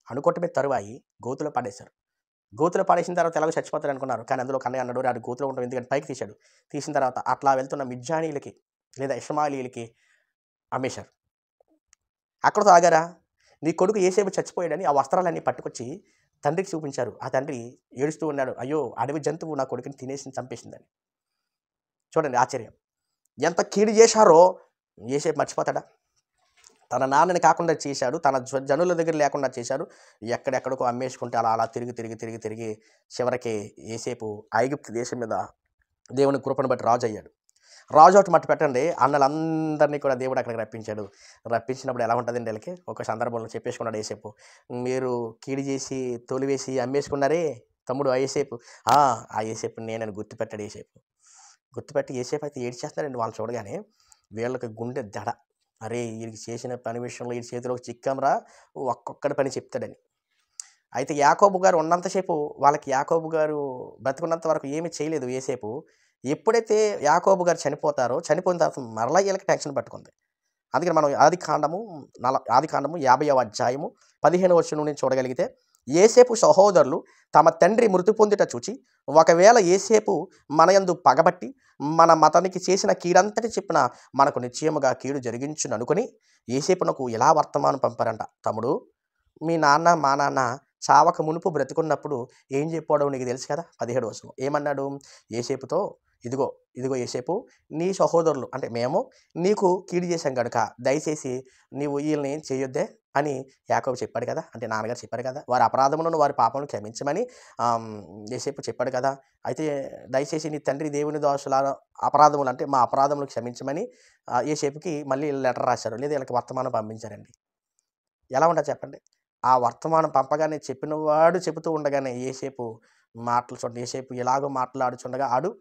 అనుకోవటమే తరువాయి గోతులో పడేశారు. గోతులో పడేసిన తర్వాత ఎలాగో చచ్చిపోతాడు అనుకున్నారు. కానీ అందులో కన్నయ్య అన్నాడు, "రాడు గోతులో ఉంటాం ఎందుకంటే" పైకి తీశాడు. తీసిన తర్వాత అట్లా వెళ్తున్న మిద్యానీయులకి లేదా ఇష్మాయిలీయులకి అమ్మేశారు. అక్కడితో ఆగారా? నీ కొడుకు యోసేపు చచ్చిపోయాడని ఆ వస్త్రాలన్నీ పట్టుకొచ్చి తండ్రికి చూపించారు. ఆ తండ్రి ఏడుస్తూ ఉన్నాడు, "అయ్యో, అడవి జంతువు నా కొడుకుని తినేసి చంపేసిందని." చూడండి ఆశ్చర్యం. ఎంత కీడు చేశారో యోసేపు మర్చిపోతాడా? తన నాన్నని కాకుండా చేశాడు, తన జనుల దగ్గర లేకుండా చేశాడు. ఎక్కడెక్కడికో అమ్మేసుకుంటే అలా అలా తిరిగి చివరికి యోసేపు ఐగుప్తు దేశం మీద దేవుని కృపను బట్టి రాజు అయ్యాడు. రాజు ఒకటి మట్టు పెట్టండి, అన్నలందరినీ కూడా దేవుడు అక్కడికి రప్పించాడు. రప్పించినప్పుడు ఎలా ఉంటుందండి వీళ్ళకి? ఒక సందర్భంలో చెప్పేసుకున్నాడు యోసేపు, "మీరు కీడు చేసి తోలివేసి అమ్మేసుకున్నారే తమ్ముడు యోసేపు, ఆ యోసేపు నేనని గుర్తుపెట్టాడు." గుర్తుపెట్టి యోసేపు అయితే ఏడ్చేస్తున్నారండి వాళ్ళు చూడగానే. వీళ్ళకి గుండె దడ, అరే వీరికి చేసిన పని విషయంలో వీడి చేతిలోకి చిక్కాంరా, ఒక్కొక్కడి పని చెప్తాడని. అయితే యాకోబు గారు ఉన్నంతసేపు వాళ్ళకి యాకోబు గారు బ్రతుకున్నంత వరకు ఏమీ చేయలేదు యోసేపు. ఎప్పుడైతే యాకోబు గారు చనిపోయిన తర్వాత మరలా వీళ్ళకి టెన్షన్ పట్టుకుంది. అందుకని మనం ఆదికాండము 50వ అధ్యాయము 15వ వచనం నుంచి చూడగలిగితే, యోసేపు సహోదరులు తమ తండ్రి మృతి పొందుట చూచి, ఒకవేళ యోసేపు మనయందు పగబట్టి మన మతానికి చేసిన కీడంతటి చెప్పిన మనకు నిశ్చయముగా కీడు జరిగించును అనుకుని యోసేపునకు ఇలా వర్తమానం పంపారంట, "తమ్ముడు, మీ నాన్న మా నాన్న చావక మునుపు బ్రతుకున్నప్పుడు ఏం చెప్పాడో నీకు తెలుసు కదా." 17వ వచనం ఏమన్నాడు? యోసేపుతో, ఇదిగో యోసేపు, నీ సహోదరులు అంటే మేము నీకు కీడు చేశాం గనుక దయచేసి నీవు వీళ్ళని చేయొద్దే అని యాకోబు చెప్పాడు కదా, అంటే నాన్నగారు చెప్పారు కదా, వారి అపరాధములను వారి పాపములను క్షమించమని యోసేపు చెప్పాడు కదా. అయితే దయచేసి నీ తండ్రి దేవుని దోషుల అపరాధములు అంటే మా అపరాధములు క్షమించమని యోసేపుకి మళ్ళీ లెటర్ రాశారు, లేదా వీళ్ళకి వర్తమానం పంపించారండి. ఎలా ఉంటుంది చెప్పండి? ఆ వర్తమానం పంపగానే చెప్పినవాడు చెబుతూ ఉండగానే యోసేపు మాటలు చూడండి, యోసేపు ఎలాగో మాట్లాడుచుండగా ఆడు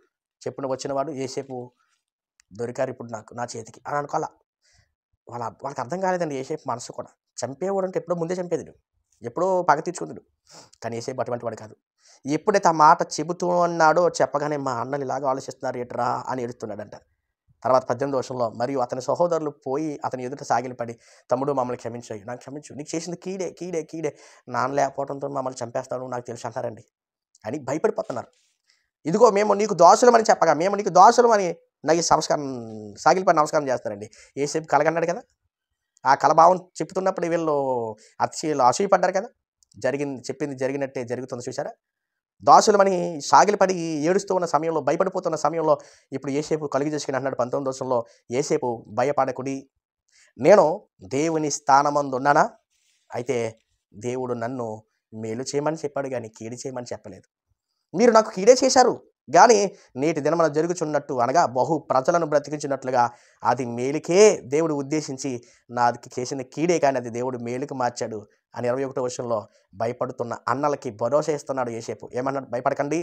వచ్చినవాడు యోసేపు దొరికారు ఇప్పుడు నా చేతికి అని అనుకోవాలా. వాళ్ళకి అర్థం కాలేదండి యోసేపు మనసు కూడా. చంపేవాడు అంటే ఎప్పుడో ముందే చంపేది, ఎప్పుడో పగ తీర్చుకుందుడు. కానీ యోసేపు అటువంటి వాడు కాదు. ఎప్పుడైతే ఆ మాట చెబుతూ అన్నాడో చెప్పగానే మా అన్నలు ఇలాగ ఆలోచిస్తున్నారు ఎట్రా అని ఏడుస్తున్నాడంట. తర్వాత 18వ వచనంలో, మరియు అతని సహోదరులు పోయి అతని ఎదుట సాగిలపడి, "తమ్ముడు, మమ్మల్ని క్షమించాయి, నాకు క్షమించు, నీకు చేసింది కీడే, నాన్న లేకపోవడంతో మమ్మల్ని చంపేస్తాడు నాకు తెలుసు" అంటారండి అని భయపడిపోతున్నారు. "ఇదిగో మేము నీకు దోషులమని చెప్పగా మేము నీకు దోషులమని నాకు సాగిలిపడి నమస్కారం చేస్తారండి." యోసేపు కలగన్నాడు కదా, ఆ కలభావం చెప్తున్నప్పుడు వీళ్ళు అసూయపడ్డారు కదా. చెప్పింది జరిగినట్టే జరుగుతుంది చూసారా. దోషులమని సాగిలిపడి ఏడుస్తూ ఉన్న సమయంలో, భయపడిపోతున్న సమయంలో ఇప్పుడు యోసేపు కలుగు చేసుకుని అంటున్నాడు 19వ వచనంలో, "యోసేపు, భయపడకుడి, నేను దేవుని స్థానమందు ఉన్నానా? అయితే దేవుడు నన్ను మేలు చేయమని చెప్పాడు కానీ కీడు చేయమని చెప్పలేదు. మీరు నాకు కీడే చేశారు కానీ నేటి దినమున జరుగుచున్నట్టు అనగా బహు ప్రజలను బ్రతికించినట్లుగా అది మేలుకే దేవుడు ఉద్దేశించి నాది చేసిన కీడే కానీ అది దేవుడు మేలుకు మార్చాడు" అని 21వ వచనంలో భయపడుతున్న అన్నలకి భరోసా ఇస్తున్నాడు యోసేపు. ఏమన్నాడు? "భయపడకండి,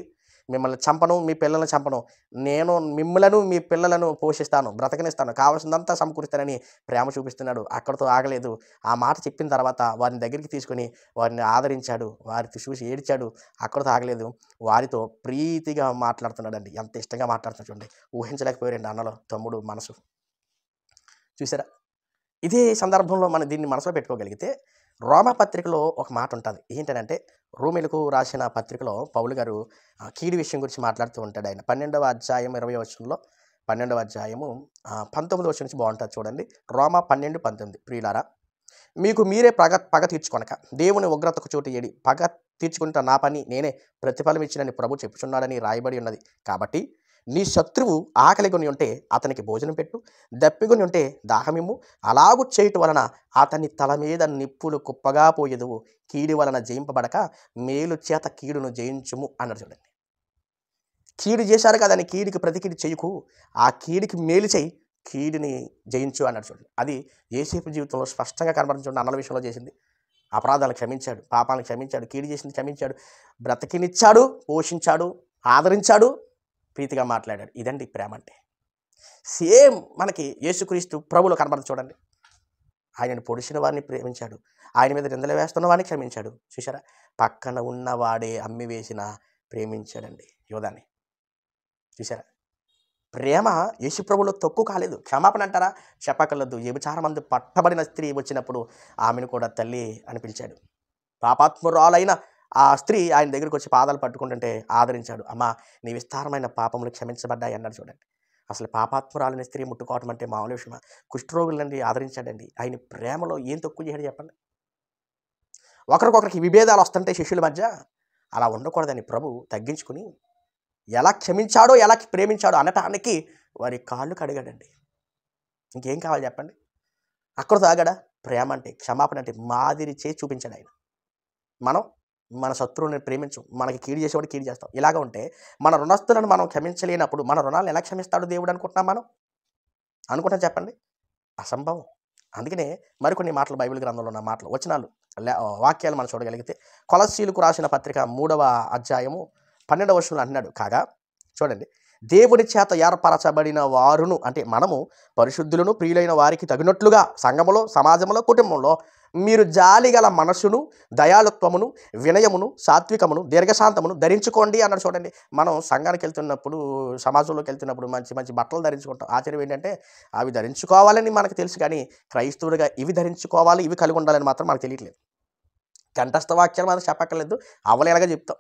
మిమ్మల్ని చంపను, మీ పిల్లల్ని చంపను, నేను మిమ్మలను మీ పిల్లలను పోషిస్తాను, బ్రతకనిస్తాను, కావాల్సిందంతా సమకూరుస్తానని ప్రేమ చూపిస్తున్నాడు. అక్కడితో ఆగలేదు. ఆ మాట చెప్పిన తర్వాత వారిని దగ్గరికి తీసుకుని వారిని ఆదరించాడు, వారిని చూసి ఏడ్చాడు. అక్కడితో ఆగలేదు, వారితో ప్రీతిగా మాట్లాడుతున్నాడండి. ఎంత ఇష్టంగా మాట్లాడుతున్నాడు చూడండి. ఊహించలేకపోయారండి అన్నలో తమ్ముడు మనసు. చూసారా? ఇదే సందర్భంలో మనం దీన్ని మనసులో పెట్టుకోగలిగితే రోమా పత్రికలో ఒక మాట ఉంటుంది. ఏంటంటే రోమీలకు రాసిన పత్రికలో పౌలు గారు కీడు విషయం గురించి మాట్లాడుతూ ఉంటాడు. ఆయన 12వ అధ్యాయం 20వ వచనంలో, 12వ అధ్యాయము 19వ వచనం నుంచి బాగుంటుంది చూడండి. రోమా 12:19, ప్రియులారా, మీకు మీరే పగ తీర్చుకొనక దేవుని ఉగ్రతకు చోటు ఏడి, పగ తీర్చుకుంటా నా పని నేనే ప్రతిఫలం ఇచ్చినని ప్రభు చెప్పుచున్నాడని రాయబడి ఉన్నది. కాబట్టి నీ శత్రువు ఆకలిగొని ఉంటే అతనికి భోజనం పెట్టు, దప్పిగొని ఉంటే దాహమిమ్ము, అలాగు చేయటం వలన అతని తల మీద నిప్పులు కుప్పగా పోయేదువు, కీడి వలన జయింపబడక మేలు చేత కీడును జయించుము అన్నాడు చూడండి. కీడు చేశారు కదని కీడికి ప్రతికీడు చేయకు, ఆ కీడికి మేలు చేయి, కీడిని జయించు అన్నాడు చూడండి. అది యోసేపు జీవితంలో స్పష్టంగా కనబడుతుంది చూడండి. అన్నల విషయంలో చేసింది, అపరాధాలు క్షమించాడు, పాపాలను క్షమించాడు, కీడు చేసింది క్షమించాడు, బ్రతికినిచ్చాడు, పోషించాడు, ఆదరించాడు, ప్రీతిగా మాట్లాడాడు. ఇదండి ప్రేమ అంటే. సేమ్ మనకి యేసుక్రీస్తు ప్రభులో కనబడుతుంది చూడండి. ఆయనను పొడిచిన వారిని ప్రేమించాడు, ఆయన మీద నిందలు వేస్తున్న వారిని క్షమించాడు. చూసారా? పక్కన ఉన్నవాడే అమ్మి వేసిన ప్రేమించాడండి యోధాన్ని. చూసారా? ప్రేమ యేసు ప్రభులో తక్కువ కాలేదు. క్షమాపణ అంటారా? చెప్పకలదు. వ్యభిచారమందు పట్టబడిన స్త్రీ వచ్చినప్పుడు ఆమెను కూడా తల్లి అని పిలిచాడు. పాపాత్మురాలైన ఆ స్త్రీ ఆయన దగ్గరికి వచ్చి పాదాలు పట్టుకుంటుంటే ఆదరించాడు. అమ్మా, నీ విస్తారమైన పాపములు క్షమించబడ్డాయి అన్నాడు. చూడండి, అసలు పాపాత్మురాలని స్త్రీ ముట్టుకోవటం అంటే మామూలు విషయమా? కుష్ఠరోగులండి ఆదరించాడండి. ఆయన ప్రేమలో ఏం తక్కువ చేయడు చెప్పండి? ఒకరికొకరికి విభేదాలు వస్తుంటే శిష్యుల మధ్య అలా ఉండకూడదని ప్రభు తగ్గించుకుని ఎలా క్షమించాడో ఎలా ప్రేమించాడో అనటానికి వారి కాళ్ళు కడిగాడండి. ఇంకేం కావాలి చెప్పండి? అక్కడ తాగాడా? ప్రేమ అంటే, క్షమాపణ అంటే మాదిరి చేసి చూపించాడు ఆయన. మనం మన శత్రువుని ప్రేమించం, మనకి కీడు చేసేవాడు కీడు చేస్తాం. ఇలాగ ఉంటే మన రుణస్తులను మనం క్షమించలేనప్పుడు మన రుణాలను ఎలా క్షమిస్తాడు దేవుడు అనుకుంటున్నాం మనం? అనుకుంటాం చెప్పండి? అసంభవం. అందుకనే మరికొన్ని మాటలు బైబిల్ గ్రంథంలో ఉన్న మాటలు వచనాలు వాక్యాలు మనం చూడగలిగితే కొలస్సీలకు రాసిన పత్రిక 3వ అధ్యాయము 12వ వచనంలో అన్నాడు, కాగా చూడండి, దేవుని చేత ఏర్పరచబడిన వారును అంటే మనము పరిశుద్ధులను ప్రియులైన వారికి తగినట్లుగా సంఘములో, సమాజంలో, కుటుంబంలో మీరు జాలిగల మనసును, దయాళుత్వమును, వినయమును, సాత్వికమును, దీర్ఘశాంతమును ధరించుకోండి అన్నాడు. చూడండి, మనం సంఘానికి వెళ్తున్నప్పుడు, సమాజంలోకి వెళ్తున్నప్పుడు మంచి మంచి బట్టలు ధరించుకుంటాం. ఆశ్చర్యం ఏంటంటే అవి ధరించుకోవాలని మనకు తెలుసు, కానీ క్రైస్తవుడిగా ఇవి ధరించుకోవాలి, ఇవి కలిగి ఉండాలని మాత్రం మనకు తెలియట్లేదు. కంఠస్థ వాక్యాలు మనం చెప్పక్కర్లేదు, అవలేలాగా చెప్తాం.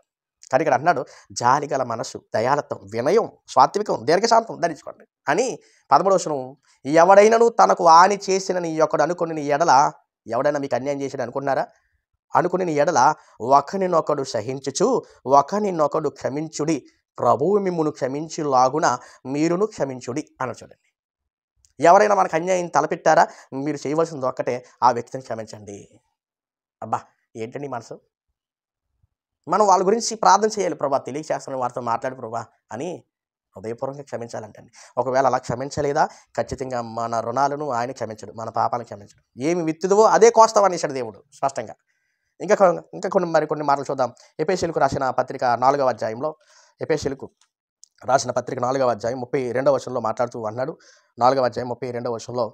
కానీ ఇక్కడ అన్నాడు, జాలిగల మనసు, దయాళత్వం, వినయం, సాత్వికం, దీర్ఘశాంతం ధరించుకోండి అని. 13వ వచనం, ఎవడైనను తనకు హాని చేసిన నీ ఒకడు అనుకుని నీ ఎడల, ఎవడైనా మీకు అన్యాయం చేసాడు అనుకున్నారా? అనుకుని నీ ఎడల ఒకరినొకడు సహించుచు ఒకరినొకడు క్షమించుడి, ప్రభువు మిమ్మును క్షమించులాగున మీరును క్షమించుడి అన్నాడు. చూడండి, ఎవరైనా మనకు అన్యాయం తలపెట్టారా, మీరు చేయవలసింది ఒక్కటే, ఆ వ్యక్తిని క్షమించండి. అబ్బా, ఏంటండి మనసు? మనం వాళ్ళ గురించి ప్రార్థన చేయాలి, ప్రభా తెలియచేస్తాను, వారితో మాట్లాడు ప్రభా అని హృదయపూర్వకంగా క్షమించాలంటండి. ఒకవేళ అలా క్షమించలేదా, ఖచ్చితంగా మన రుణాలను ఆయన క్షమించడు, మన పాపాలను క్షమించడు. ఏమి విత్తుదువో అదే కోస్తావు అనేసాడు దేవుడు స్పష్టంగా. ఇంకా కొన్ని మాటలు చూద్దాం. ఎఫెసీయులకు రాసిన పత్రిక 4వ అధ్యాయంలో, ఎఫెసీయులకు రాసిన పత్రిక 4వ అధ్యాయం 32వ వచనంలో మాట్లాడుతూ అన్నాడు. 4వ అధ్యాయం 32వ వచనంలో,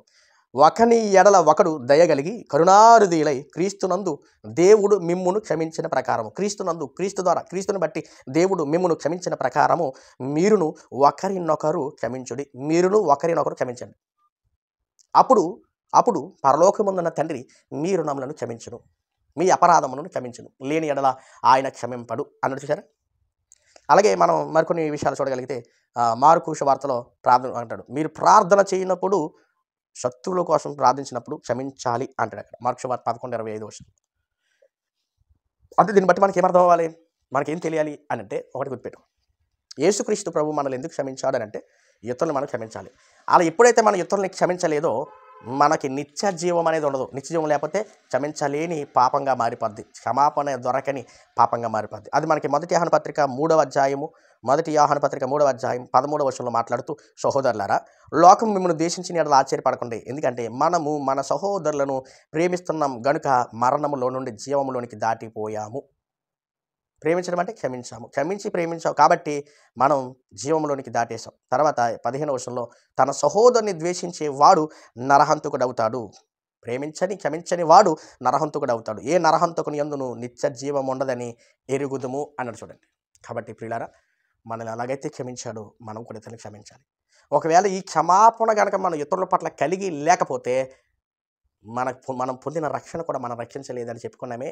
ఒకని ఎడల ఒకడు దయగలిగి కరుణాహృదయులై క్రీస్తునందు దేవుడు మిమ్మును క్షమించిన ప్రకారము, క్రీస్తునందు, క్రీస్తు ద్వారా, క్రీస్తుని బట్టి దేవుడు మిమ్మును క్షమించిన ప్రకారము మీరును ఒకరినొకరు క్షమించుడి, మీరును ఒకరినొకరు క్షమించండి. అప్పుడు పరలోకమందున్న తండ్రి మీ రుణములను క్షమించును, మీ అపరాధములను క్షమించును, లేని ఎడల ఆయన క్షమింపడు అన్నట్టు. చూసారా? అలాగే మనం మరికొన్ని విషయాలు చూడగలిగితే మార్కు సువార్తలో ప్రార్థన అంటాడు, మీరు ప్రార్థన చేయనప్పుడు శత్రువుల కోసం ప్రార్థించినప్పుడు క్షమించాలి అంటాడు అక్కడ. మార్కు సువార్త 11:25. అంటే దీన్ని బట్టి మనకి ఏమర్థం అవ్వాలి, మనకేం తెలియాలి అని అంటే, ఒకటి గుర్తుపెట్టు, యేసుక్రీస్తు ప్రభు మనల్ని ఎందుకు క్షమించాడు అని అంటే ఇతరులను మనం క్షమించాలి. అలా ఎప్పుడైతే మన ఇతరులని క్షమించలేదో మనకి నిత్య జీవం అనేది ఉండదు. నిత్య జీవం లేకపోతే క్షమించలేని పాపంగా మారిపోద్ది, క్షమాపణ దొరకని పాపంగా మారిపోద్ది. అది మనకి మొదటి యోహాను పత్రిక 3వ అధ్యాయము, మొదటి యోహాను పత్రిక 3వ అధ్యాయం 13వ వచనంలో మాట్లాడుతూ, సహోదరులారా లోకం మిమ్మల్ని ద్వేషించిన ఎడల ఆశ్చర్యపడకండి, ఎందుకంటే మనము మన సహోదరులను ప్రేమిస్తున్నాం గనుక మరణములో నుండి జీవములోనికి దాటిపోయాము. ప్రేమించడం అంటే క్షమించాము, క్షమించి ప్రేమించాము కాబట్టి మనం జీవంలోనికి దాటేశాం. తర్వాత 15వ వచనంలో, తన సహోదరుని ద్వేషించే వాడు నరహంతకుడు అవుతాడు, ప్రేమించని క్షమించని వాడు నరహంతకుడు అవుతాడు, ఏ నరహంతకుని యందును నిత్య జీవం ఉండదని ఎరుగుదుము అన్నాడు. చూడండి, కాబట్టి ప్రియులారా, మనల్ని అలాగైతే క్షమించాడు, మనం కూడా ఇతరులను క్షమించాలి. ఒకవేళ ఈ క్షమాపణ కనుక మనం ఇతరుల పట్ల కలిగి లేకపోతే మనం పొందిన రక్షణ కూడా మనం రక్షించలేదని చెప్పుకున్నామే,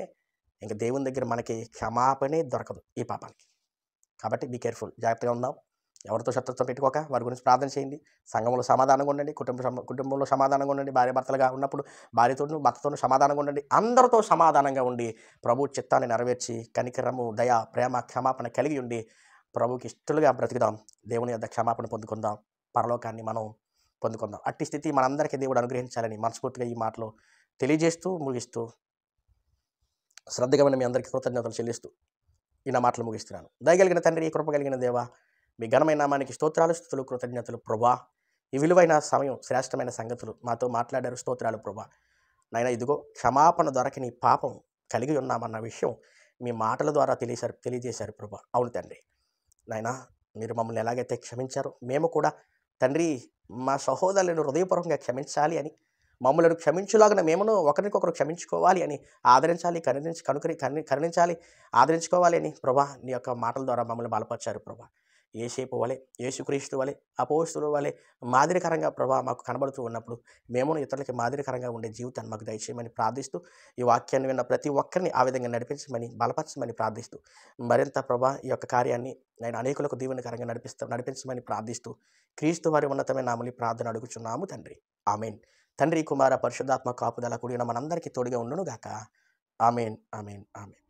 ఇంకా దేవుని దగ్గర మనకి క్షమాపణే దొరకదు ఈ పాపానికి. కాబట్టి బీ కేర్ఫుల్, జాగ్రత్తగా ఉందాం. ఎవరితో శత్రుత్వం పెట్టుకోక వారి గురించి ప్రార్థన చేయండి. సంఘంలో సమాధానంగా ఉండండి, కుటుంబంలో సమాధానంగా ఉండండి. భార్య భర్తలుగా ఉన్నప్పుడు భార్యతోనూ భర్తతోనూ సమాధానంగా ఉండండి. అందరితో సమాధానంగా ఉండి ప్రభు చిత్తాన్ని నెరవేర్చి కనికరము, దయ, ప్రేమ, క్షమాపణ కలిగి ఉండి ప్రభుకి ఇష్టలుగా బ్రతికిదాం. దేవుని యొద్ద క్షమాపణ పొందుకుందాం, పరలోకాన్ని మనం పొందుకుందాం. అట్టి స్థితి మనందరికీ దేవుడు అనుగ్రహించాలని మనస్ఫూర్తిగా ఈ మాటలు తెలియజేస్తూ ముగిస్తూ శ్రద్ధగా మీ అందరికీ కృతజ్ఞతలు చెల్లిస్తూ ఈ నా మాటలు ముగిస్తున్నాను. దయగలిగిన తండ్రి, కృప కలిగిన దేవ, మీ ఘనమైన నామానికి స్తోత్రాలు, స్తుతులు, కృతజ్ఞతలు ప్రభా. ఈ విలువైన సమయం, శ్రేష్టమైన సంగతులు మాతో మాట్లాడారు, స్తోత్రాలు ప్రభా. నాయన, ఇదిగో క్షమాపణ దొరకని పాపం కలిగి ఉన్నామన్న విషయం మీ మాటల ద్వారా తెలియజేశారు ప్రభా. అవును తండ్రి, నాయన మీరు మమ్మల్ని ఎలాగైతే క్షమించారో మేము కూడా తండ్రి మా సహోదరులను హృదయపూర్వకంగా క్షమించాలి అని, మమ్మల్ని క్షమించులాగా మేమును ఒకరికొకరు క్షమించుకోవాలి అని, ఆదరించాలి, కరుణించాలి, ఆదరించుకోవాలి అని ప్రభా నీ యొక్క మాటల ద్వారా మమ్మల్ని బలపరిచారు ప్రభా. యేసేపు వలె, యేసుక్రీస్తు వలె, అపోస్తుల వలె మాదిరికరంగా ప్రభా మాకు కనబడుతూ ఉన్నప్పుడు మేమును ఇతరులకి మాదిరికరంగా ఉండే జీవితాన్ని మాకు దయచేయమని ప్రార్థిస్తూ, ఈ వాక్యాన్ని విన్న ప్రతి ఒక్కరిని ఆ విధంగా నడిపించమని, బలపరచమని ప్రార్థిస్తూ, మరింత ప్రభా ఈ యొక్క కార్యాన్ని నేను అనేకులకు దీవెనకరంగా నడిపించమని ప్రార్థిస్తూ, క్రీస్తు వారి ఉన్నతమైన నామములో ప్రార్థన అడుగుచున్నాము తండ్రి. ఆమేన్. తండ్రి, కుమార, పరిశుద్ధాత్మ కాపుదల కూడిన మనందరికీ తోడుగా ఉండును గాక. ఆమేన్, ఆమేన్, ఆమేన్.